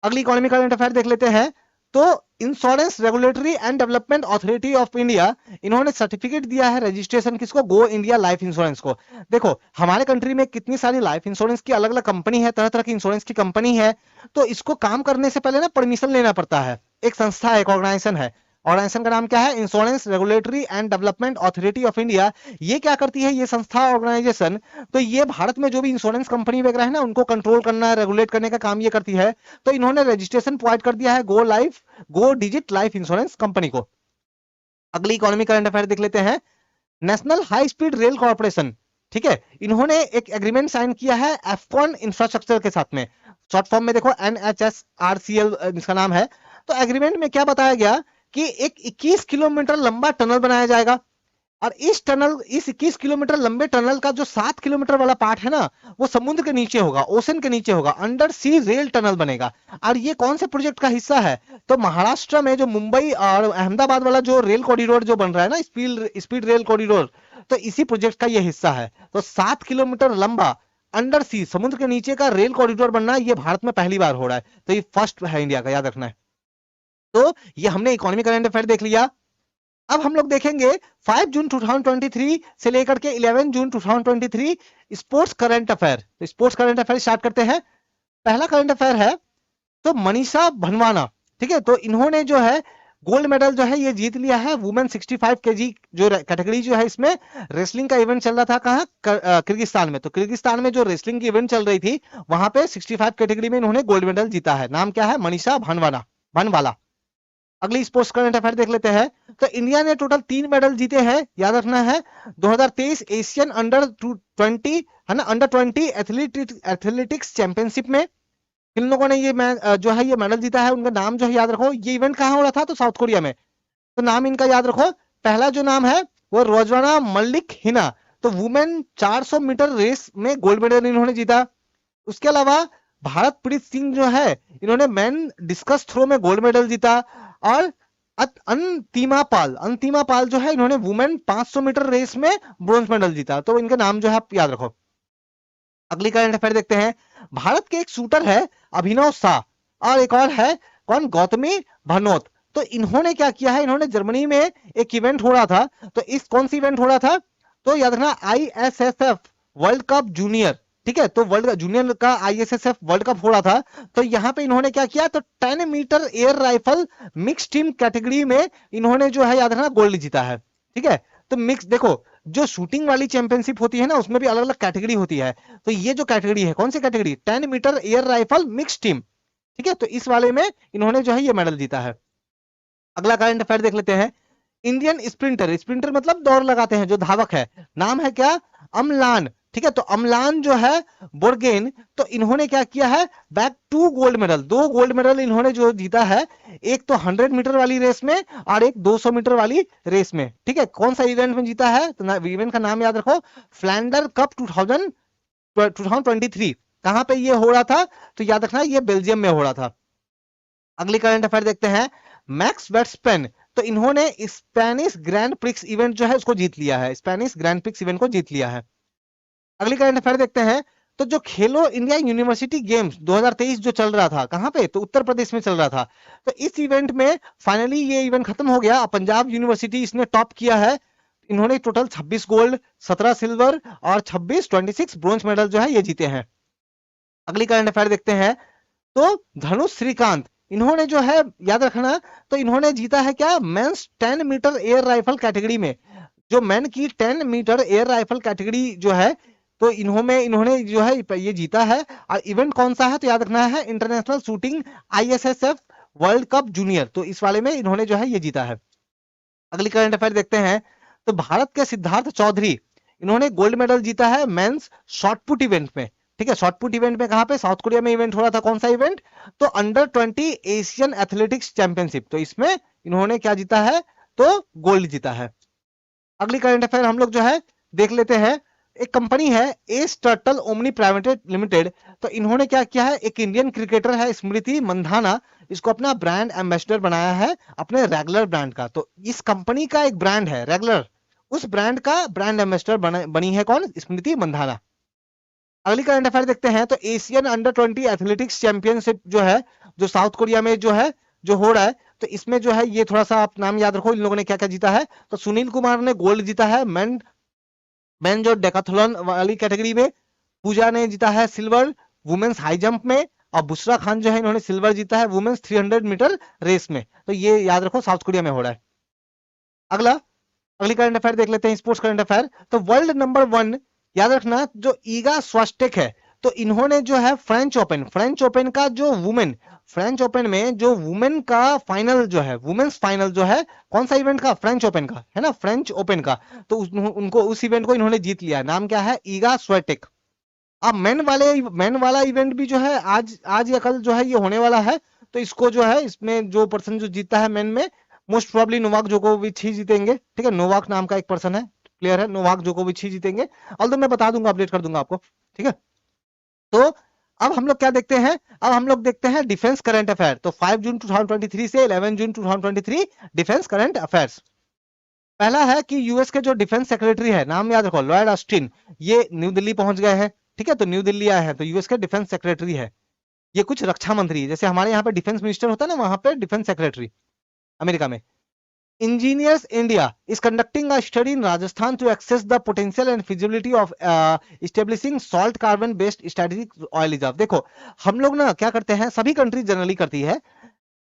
अगली इकोनॉमिक करंट अफेयर देख लेते हैं। तो insurance regulatory and development authority of India, इन्होंने सर्टिफिकेट दिया है रजिस्ट्रेशन किसको, गो इंडिया लाइफ इंश्योरेंस को। देखो हमारे कंट्री में कितनी सारी लाइफ इंश्योरेंस की अलग अलग कंपनी है, तरह तरह की इंश्योरेंस की कंपनी है। तो इसको काम करने से पहले ना परमिशन लेना पड़ता है। एक संस्था है, एक ऑर्गेनाइजेशन है, ऑर्गेनाइजेशन का नाम क्या है, insurance regulatory and development authority of India. ये क्या करती है, ये संस्था ऑर्गेनाइजेशन, तो ये भारत में जो भी इंश्योरेंस कंपनी वगैरह है ना उनको कंट्रोल करना, रेगुलेट करने का काम ये करती है। तो इन्होंने रजिस्ट्रेशन प्रोवाइड कर दिया है गो डिजिट लाइफ इंश्योरेंस कंपनी को। अगली इकोनॉमी करंट अफेयर देख लेते हैं। National high speed rail corporation, ठीक है, इन्होंने एक एग्रीमेंट साइन किया है एफकॉन इंफ्रास्ट्रक्चर के साथ में। शॉर्ट फॉर्म में देखो NHSRCL इसका नाम है। तो एग्रीमेंट में क्या बताया गया कि एक 21 किलोमीटर लंबा टनल बनाया जाएगा, और इस 21 किलोमीटर लंबे टनल का जो 7 किलोमीटर वाला पार्ट है ना वो समुद्र के नीचे होगा, ओशन के नीचे होगा, अंडर सी रेल टनल बनेगा। और ये कौन से प्रोजेक्ट का हिस्सा है, तो महाराष्ट्र में जो मुंबई और अहमदाबाद वाला जो रेल कॉरिडोर जो बन रहा है ना, स्पीड रेल कॉरिडोर, तो इसी प्रोजेक्ट का ये हिस्सा है। तो 7 किलोमीटर लंबा अंडर सी समुद्र के नीचे का रेल कॉरिडोर बनना ये भारत में पहली बार हो रहा है। तो ये फर्स्ट है इंडिया का, याद रखना है। तो ये हमने इकोनॉमिक करंट अफेयर देख लिया। अब हम लोग देखेंगे 5 जून 2023 से लेकर के 11 जून 2023 स्पोर्ट्स करंट अफेयर। तो स्पोर्ट्स करंट अफेयर स्टार्ट करते हैं। पहला करंट अफेयर है तो मनीषा भनवाना, ठीक है, तो इन्होंने जो है गोल्ड मेडल जो है ये जीत लिया है वुमेन 65 केजी जो कैटेगरी जो है, इसमें रेसलिंग का इवेंट चल रहा था कहाँ, किर्गिस्तान में। तो किर्गिस्तान में जो रेसलिंग की इवेंट चल रही थी वहां पे 65 कैटेगरी में इन्होंने गोल्ड मेडल जीता है। नाम क्या है, मनीषा भनवाला। अगली स्पोर्ट्स करंट अफेयर देख लेते हैं। तो इंडिया ने टोटल 3 मेडल जीते हैं, याद रखना है। 2023 एशियन अंडर 20 है ना, अंडर 20 एथलेटिक्स चैंपियनशिप में किन लोगों ने ये जो है ये मेडल जीता है, उनका नाम जो है याद रखो। ये इवेंट कहाँ हो रहा था, तो साउथ कोरिया में। तो नाम इनका याद रखो। पहला जो नाम है वो रोजवाना मल्लिक हिना, तो वुमेन 400 मीटर रेस में गोल्ड मेडल इन्होंने जीता। उसके अलावा भारत प्रीत सिंह जो है इन्होंने मैन डिस्कस थ्रो में गोल्ड मेडल जीता। और अंतिमा पाल जो है इन्होंने वुमेन 500 मीटर रेस में ब्रॉन्ज मेडल जीता। तो इनके नाम जो है आप याद रखो। अगली करंट अफेयर देखते हैं। भारत के एक शूटर है अभिनव शाह, और एक और है कौन, गौतमी भनोत। तो इन्होंने क्या किया है, इन्होंने जर्मनी में एक इवेंट हो रहा था। तो इस कौन सी इवेंट हो रहा था, तो याद रखना ISSF वर्ल्ड कप जूनियर, ठीक है, तो वर्ल्ड जूनियर का ISSF वर्ल्ड कप हो रहा था। तो यहाँ पे इन्होंने क्या किया, तो 10 metre air rifle mix team category में इन्होंने जो है याद रखना गोल्ड जीता है, ठीक है। तो मिक्स देखो, जो शूटिंग वाली चैंपियनशिप होती है ना उसमें भी अलग अलग कैटेगरी होती है। तो ये जो कैटेगरी है कौन सी category, 10 metre air rifle mix team, ठीक है, तो इस वाले में इन्होंने जो है ये मेडल जीता है। अगला करंट अफेयर देख लेते हैं। इंडियन स्प्रिंटर मतलब दौड़ लगाते हैं जो धावक है, नाम है क्या, अमलान, ठीक है। तो अमलान जो है बोर्गेन, तो इन्होंने क्या किया है, back 2 gold medal, 2 gold medal इन्होंने जो जीता है। एक तो 100 मीटर वाली रेस में और एक 200 मीटर वाली रेस में, ठीक है। कौन सा इवेंट में जीता है, तो इवेंट का नाम याद रखो, फ्लैंडर कप 2023। कहां पे ये हो रहा था, तो याद रखना ये बेल्जियम में हो रहा था। अगली करंट अफेयर देखते हैं। मैक्स वेस्टपेन, तो इन्होंने स्पेनिश ग्रैंड प्रिक्स इवेंट जो है उसको जीत लिया है, स्पेनिश ग्रैंड प्रिक्स इवेंट को जीत लिया है। अगली करंट अफेयर देखते हैं। तो जो खेलो इंडिया यूनिवर्सिटी गेम्स 2023 जो चल रहा था, कहां पे, तो उत्तर प्रदेश में चल रहा था। तो इस इवेंट में फाइनली ये इवेंट खत्म हो गया। पंजाब यूनिवर्सिटी इसने टॉप किया है। इन्होंने टोटल 26 गोल्ड, 17 सिल्वर और 26 ब्रोंज मेडल जो है ये जीते हैं। अगली करंट अफेयर देखते हैं। तो धनुष श्रीकांत, इन्होंने जो है, याद रखना, तो इन्होंने जीता है क्या, men's 10 metre air rifle category में। जो मेन की 10 मीटर एयर राइफल कैटेगरी जो है, तो इन्होंने जो है ये जीता है। और इवेंट कौन सा है, तो याद रखना है international shooting ISSF world cup junior, तो इस वाले में इन्होंने जो है ये जीता है। अगली करंट अफेयर देखते हैं। तो भारत के सिद्धार्थ चौधरी, इन्होंने गोल्ड मेडल जीता है मेंस शॉटपुट इवेंट में। ठीक है, शॉटपुट इवेंट में कहां पे, साउथ कोरिया में इवेंट हो रहा था। कौन सा इवेंट, तो अंडर 20 एशियन एथलेटिक्स चैंपियनशिप, तो इसमें इन्होंने क्या जीता है, तो गोल्ड जीता है। अगली करंट अफेयर हम लोग जो है देख लेते हैं। एक कंपनी है S turtle omni private limited, तो इन्होंने क्या किया है, एक इंडियन क्रिकेटर है स्मृति मंधाना, इसको अपना ब्रांड एम्बेसडर बनाया है अपने रेगुलर ब्रांड का। तो इस कंपनी का एक ब्रांड है रेगुलर, उस ब्रांड का ब्रांड एम्बेसडर बनी है कौन, स्मृति मंधाना। अगली करंट अफेयर देखते हैं। तो एशियन अंडर 20 एथलेटिक्स चैंपियनशिप जो है, जो साउथ कोरिया में जो है, जो हो रहा है, तो इसमें जो है ये थोड़ा सा आप नाम याद रखो, इन लोगों ने क्या क्या जीता है। तो सुनील कुमार ने गोल्ड जीता है मैन जो डेकाथलॉन वाली कैटेगरी में। पूजा ने जीता है सिल्वर वुमेन्स हाई जंप में। और बुशरा खान जो है, इन्होंने सिल्वर जीता है वुमेन्स 300 मीटर रेस में। तो ये याद रखो साउथ कोरिया में हो रहा है। अगला, अगली करंट अफेयर देख लेते हैं, स्पोर्ट्स करंट अफेयर। तो वर्ल्ड नंबर 1 याद रखना, जो ईगा स्वास्टेक है, तो इन्होंने जो है फ्रेंच ओपन का जो वुमेन, फ्रेंच ओपन में जो वुमेन का फाइनल जो है, वुमेन्स फाइनल जो है, कौन सा इवेंट का, फ्रेंच ओपन का है ना, फ्रेंच ओपन का। तो उनको उस इवेंट को इन्होंने जीत लिया। नाम क्या है, ईगा स्वेटेक। अब मेन वाला इवेंट भी जो है आज आज या कल जो है ये होने वाला है। तो इसको जो है, इसमें जो पर्सन जो जीता है मेन में, मोस्ट प्रोबेबली नोवाक जोकोविच ही जीतेंगे। ठीक है, नोवाक नाम का एक पर्सन है, प्लेयर है, नोवाक जोकोविच ही जीतेंगे। ऑल्दो मैं बता दूंगा, अपडेट कर दूंगा आपको। ठीक है, तो अब हम लोग क्या देखते हैं, अब हम लोग देखते हैं डिफेंस करंट अफेयर। तो 5 जून 2023 से 11 जून 2023 डिफेंस करंट अफेयर्स। पहला है कि यूएस के जो डिफेंस सेक्रेटरी है, नाम याद रखो, लॉयड ऑस्टिन, ये न्यू दिल्ली पहुंच गए हैं। ठीक है, तो न्यू दिल्ली आए हैं, तो यूएस के डिफेंस सेक्रेटरी है। ये कुछ रक्षा मंत्री है, जैसे हमारे यहाँ पे डिफेंस मिनिस्टर होता है ना, वहां पे डिफेंस सेक्रेटरी अमेरिका में। Engineers India is conducting a study in Rajasthan to assess the potential and feasibility of establishing salt carbon based strategic oil reserve। देखो, हम लोग ना क्या करते हैं, सभी कंट्री जनरली करती है,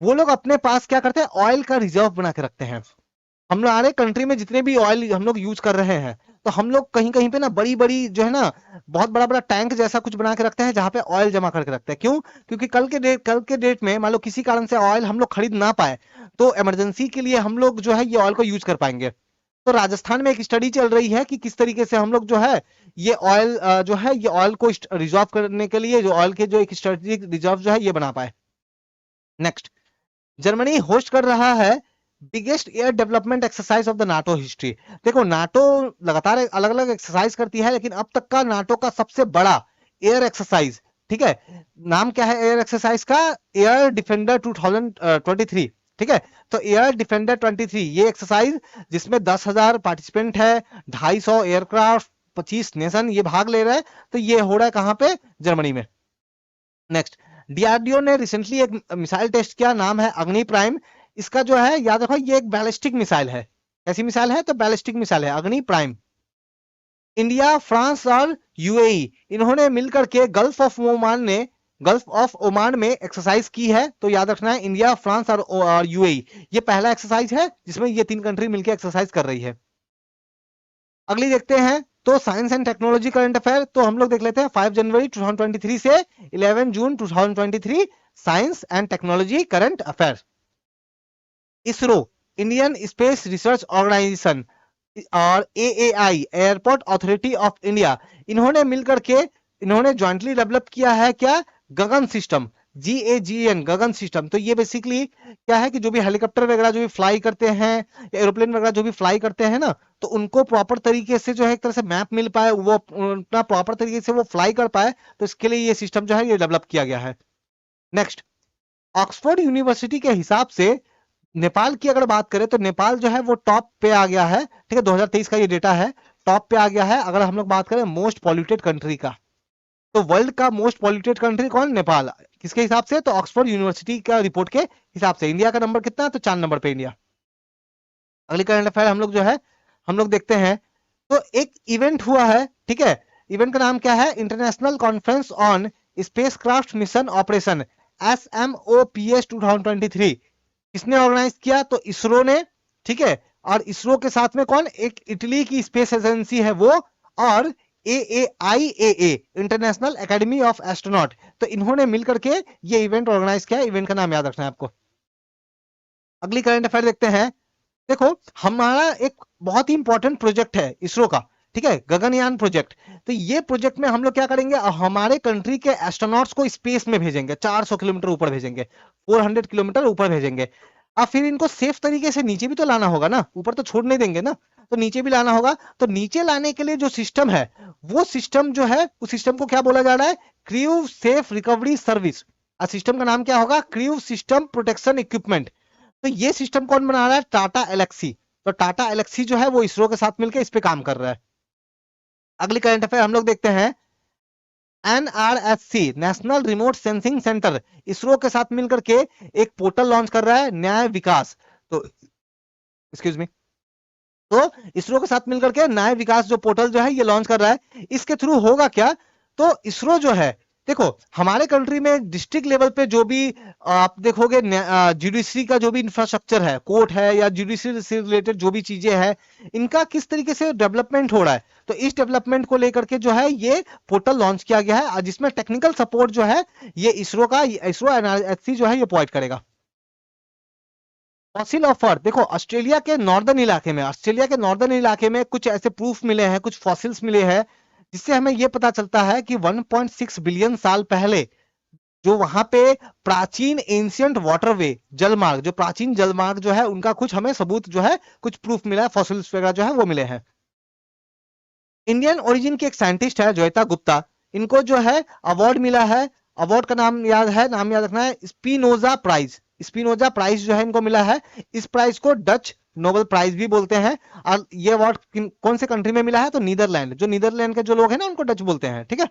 वो लोग अपने पास क्या करते हैं, ऑयल का रिजर्व बना के रखते हैं। हम लोग हमारे कंट्री में जितने भी ऑयल हम लोग यूज कर रहे हैं, तो हम लोग कहीं कहीं पे ना बड़ी बड़ी जो है ना, बहुत बड़ा बड़ा टैंक जैसा कुछ बना के रखते हैं, जहां पे ऑयल जमा करके रखते हैं। क्यों, क्योंकि कल के डेट में मान लो किसी कारण से ऑयल हम लोग खरीद ना पाए, तो इमरजेंसी के लिए हम लोग जो है ये ऑयल को यूज कर पाएंगे। तो राजस्थान में एक स्टडी चल रही है कि किस तरीके से हम लोग जो है ये ऑयल जो है ये ऑयल को रिजर्व करने के लिए, जो ऑयल के जो एक स्ट्रेटेजिक रिजर्व जो है ये बना पाए। नेक्स्ट, जर्मनी होस्ट कर रहा है biggest air development exercise of the NATO history. देखो, नाटो लगातार अलग अलग एक्सरसाइज करती है, लेकिन अब तक का नाटो का सबसे बड़ा एयर एक्सरसाइज, ठीक है, नाम क्या है एयर एक्सरसाइज का, एयर डिफेंडर 2023। ठीक है, तो एयर डिफेंडर 23 ये एक्सरसाइज, जिसमें 10,000 पार्टिसिपेंट है, 250 एयरक्राफ्ट, 25 नेशन ये भाग ले रहे हैं। तो ये हो रहा है कहां पे, जर्मनी में। नेक्स्ट, डीआरडीओ ने रिसेंटली एक मिसाइल टेस्ट किया, नाम है अग्नि प्राइम। इसका जो है याद रखो, ये एक बैलिस्टिक मिसाइल है। ऐसी मिसाइल है, तो बैलिस्टिक मिसाइल है अग्नि प्राइम। इंडिया, फ्रांस और यूएई इन्होंने मिलकर के गल्फ ऑफ ओमान में एक्सरसाइज की है। तो याद रखना है, इंडिया, फ्रांस और यूएई, ये पहला एक्सरसाइज है जिसमें ये 3 कंट्री मिलकर एक्सरसाइज कर रही है। अगली देखते हैं। तो science and technology current affair, तो हम लोग देख लेते हैं 5 जनवरी 2023 से 11 जून 2023 science and technology current affair. ISRO, Indian space research organisation और AAI, airport authority of India, इन्होंने मिलकर के इन्होंने ज्वाइंटली डेवलप किया है क्या, GAGAN system, GAGN, GAGAN system. तो ये बेसिकली क्या है कि जो भी हेलीकॉप्टर वगैरह जो भी फ्लाई करते हैं, या एरोप्लेन वगैरह जो भी फ्लाई करते हैं ना, तो उनको प्रॉपर तरीके से जो है एक तरह से मैप मिल पाए, वो अपना प्रॉपर तरीके से वो फ्लाई कर पाए, तो इसके लिए ये सिस्टम जो है ये डेवलप किया गया है। नेक्स्ट, ऑक्सफोर्ड यूनिवर्सिटी के हिसाब से नेपाल की अगर बात करें, तो नेपाल जो है वो टॉप पे आ गया है। ठीक है, 2023 का ये डेटा है, टॉप पे आ गया है। अगर हम लोग बात करें मोस्ट पॉल्यूटेड कंट्री का, तो वर्ल्ड का मोस्ट पॉल्यूटेड कंट्री कौन? नेपाल। किसके हिसाब से? तो ऑक्सफोर्ड यूनिवर्सिटी का रिपोर्ट के हिसाब से। इंडिया का नंबर कितना है? तो 4 नंबर पे इंडिया। अगली करंट अफेयर हम लोग जो है हम लोग देखते हैं। तो एक इवेंट हुआ है, ठीक है, इवेंट का नाम क्या है? International conference on spacecraft mission operation, SMOPS 2023। किसने ऑर्गेनाइज किया? तो इसरो ने, ठीक है। और इसरो के साथ में कौन? एक इटली की स्पेस एजेंसी है वो, और AAIAA international academy of astronaut. तो इन्होंने मिलकर के ये इवेंट ऑर्गेनाइज किया। इवेंट का नाम याद रखना है आपको। अगली करंट अफेयर देखते हैं। देखो, हमारा एक बहुत ही इंपॉर्टेंट प्रोजेक्ट है इसरो का, ठीक है, गगनयान प्रोजेक्ट। तो ये प्रोजेक्ट में हम लोग क्या करेंगे? हमारे कंट्री के एस्ट्रोनॉट्स को स्पेस में भेजेंगे, 400 किलोमीटर ऊपर भेजेंगे, 400 किलोमीटर ऊपर भेजेंगे। अब फिर इनको सेफ तरीके से नीचे भी तो लाना होगा ना, ऊपर तो छोड़ नहीं देंगे ना, तो नीचे भी लाना होगा। तो नीचे लाने के लिए जो सिस्टम है, वो सिस्टम जो है, उस सिस्टम को क्या बोला जा रहा है? Crew safe recovery service. System का नाम क्या होगा? Crew system protection equipment. तो ये सिस्टम कौन बना रहा है? टाटा एलेक्सी। तो टाटा एलेक्सी जो है वो इसरो के साथ मिलकर इस पे काम कर रहा है। अगली करंट अफेयर हम लोग देखते हैं। NRSC national remote sensing centre ISRO के साथ मिलकर के एक पोर्टल लॉन्च कर रहा है, न्याय विकास। तो एक्सक्यूज मी, तो इसरो के साथ मिलकर के न्याय विकास जो पोर्टल जो है ये लॉन्च कर रहा है। इसके थ्रू होगा क्या? तो इसरो जो है, देखो, हमारे कंट्री में डिस्ट्रिक्ट लेवल पे जो भी आप देखोगे जुडिशरी का जो भी इंफ्रास्ट्रक्चर है, कोर्ट है या जुडिशरी से रिलेटेड जो भी चीजें हैं, इनका किस तरीके से डेवलपमेंट हो रहा है, तो इस डेवलपमेंट को लेकर के जो है ये पोर्टल लॉन्च किया गया है, जिसमें टेक्निकल सपोर्ट जो है ये इसरो NRSC जो है ये प्रोवाइड करेगा। फॉसिल ऑफ अर्थ, देखो ऑस्ट्रेलिया के नॉर्दर्न इलाके में कुछ ऐसे प्रूफ मिले हैं, कुछ फॉसिल्स मिले हैं, जिससे हमें यह पता चलता है कि 1.6 बिलियन साल पहले जो वहां पे प्राचीन एंशियंट वाटरवे जलमार्ग, जो प्राचीन जलमार्ग जो है उनका कुछ हमें सबूत जो है, कुछ प्रूफ मिला है, फॉसिल्स वगैरह जो है वो मिले हैं। इंडियन ओरिजिन की एक साइंटिस्ट है जोयता गुप्ता, इनको जो है अवार्ड मिला है। अवार्ड का नाम याद है, नाम याद रखना है, स्पिनोजा प्राइज। स्पिनोजा प्राइज जो है इनको मिला है। इस प्राइज को डच नोबेल प्राइज भी बोलते हैं। और ये अवार्ड कौन से कंट्री में मिला है? तो नीदरलैंड। जो नीदरलैंड के जो लोग हैं ना उनको डच बोलते हैं, ठीक है।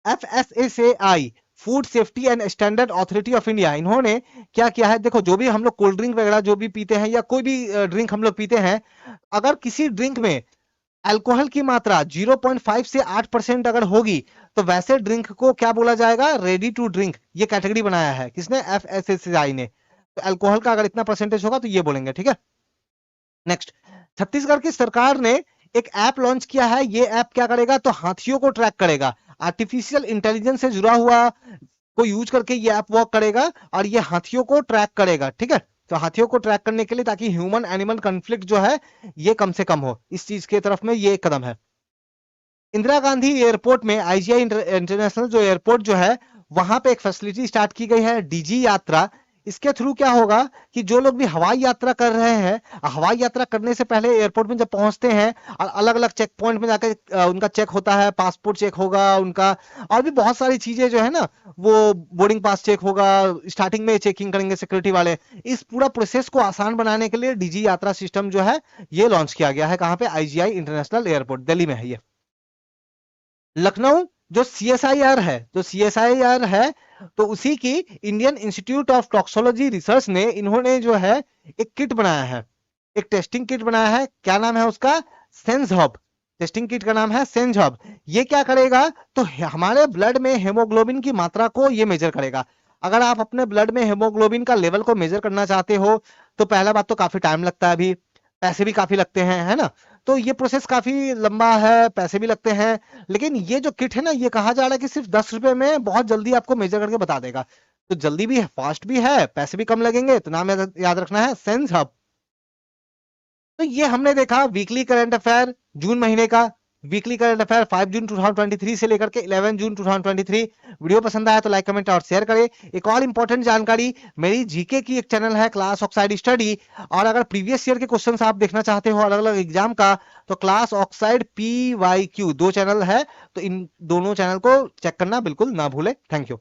FSSAI food safety and standard authority of India, इन्होंने क्या किया है? देखो, जो भी हम लोग कोल्ड ड्रिंक वगैरह जो भी पीते हैं या कोई भी ड्रिंक हम लोग पीते हैं, अगर किसी ड्रिंक में अल्कोहल की मात्रा 0.5 से 8% अगर होगी, तो वैसे ड्रिंक को क्या बोला जाएगा? Ready to drink. ये कैटेगरी बनाया है किसने? FSSAI ने। तो अल्कोहल का अगर इतना परसेंटेज होगा तो ये बोलेंगे, ठीक है। नेक्स्ट, छत्तीसगढ़ की सरकार ने एक ऐप लॉन्च किया है। ये ऐप क्या करेगा? तो हाथियों को ट्रैक करेगा। आर्टिफिशियल इंटेलिजेंस से जुड़ा हुआ को यूज करके ये ऐप वर्क करेगा और ये हाथियों को ट्रैक करेगा, ठीक है। तो हाथियों को ट्रैक करने के लिए, ताकि ह्यूमन एनिमल कॉन्फ्लिक्ट जो है ये कम से कम हो, इस चीज के तरफ में ये एक कदम है। इंदिरा गांधी एयरपोर्ट में IGI इंटरनेशनल जो एयरपोर्ट जो है, वहां पे एक फैसिलिटी स्टार्ट की गई है, DG यात्रा। इसके थ्रू क्या होगा कि जो लोग भी हवाई यात्रा कर रहे हैं, हवाई यात्रा करने से पहले एयरपोर्ट में जब पहुंचते हैं, और अलग अलग चेक पॉइंट में जाकर उनका चेक होता है, पासपोर्ट चेक होगा उनका, और भी बहुत सारी चीजें जो है ना, वो बोर्डिंग पास चेक होगा, स्टार्टिंग में चेकिंग करेंगे सिक्योरिटी वाले। इस पूरा प्रोसेस को आसान बनाने के लिए DG यात्रा सिस्टम जो है ये लॉन्च किया गया है। कहां पे? IGI इंटरनेशनल एयरपोर्ट, दिल्ली में है ये। लखनऊ जो CSIR है, जो CSIR है, तो उसी की इंडियन इंस्टीट्यूट ऑफ टॉक्सोलॉजी रिसर्च ने, इन्होंने जो है एक किट बनाया है, एक टेस्टिंग किट बनाया है। क्या नाम है उसका? Sense hub. टेस्टिंग किट का नाम है सेंस हब। ये क्या करेगा? तो हमारे ब्लड में हेमोग्लोबिन की मात्रा को ये मेजर करेगा। अगर आप अपने ब्लड में हेमोग्लोबिन का लेवल को मेजर करना चाहते हो, तो पहला बात तो काफी टाइम लगता है, अभी पैसे भी काफी लगते हैं, है ना। तो ये प्रोसेस काफी लंबा है, पैसे भी लगते हैं। लेकिन ये जो किट है ना, ये कहा जा रहा है कि सिर्फ 10 रुपए में बहुत जल्दी आपको मेजर करके बता देगा। तो जल्दी भी है, फास्ट भी है, पैसे भी कम लगेंगे। तो नाम याद रखना है, सेंस हब। तो ये हमने देखा वीकली करंट अफेयर जून महीने का। वीकली करंट अफेयर 5 जून 2023 से लेकर के 11 जून 2023। वीडियो पसंद आया तो लाइक कमेंट और शेयर करें। एक और इंपॉर्टेंट जानकारी, मेरी जीके की एक चैनल है क्लास ऑक्साइड स्टडी, और अगर प्रीवियस ईयर के क्वेश्चंस आप देखना चाहते हो अलग अलग एग्जाम का, तो क्लास ऑक्साइड PYQ 2 चैनल है, तो इन दोनों चैनल को चेक करना बिल्कुल ना भूले। Thank you.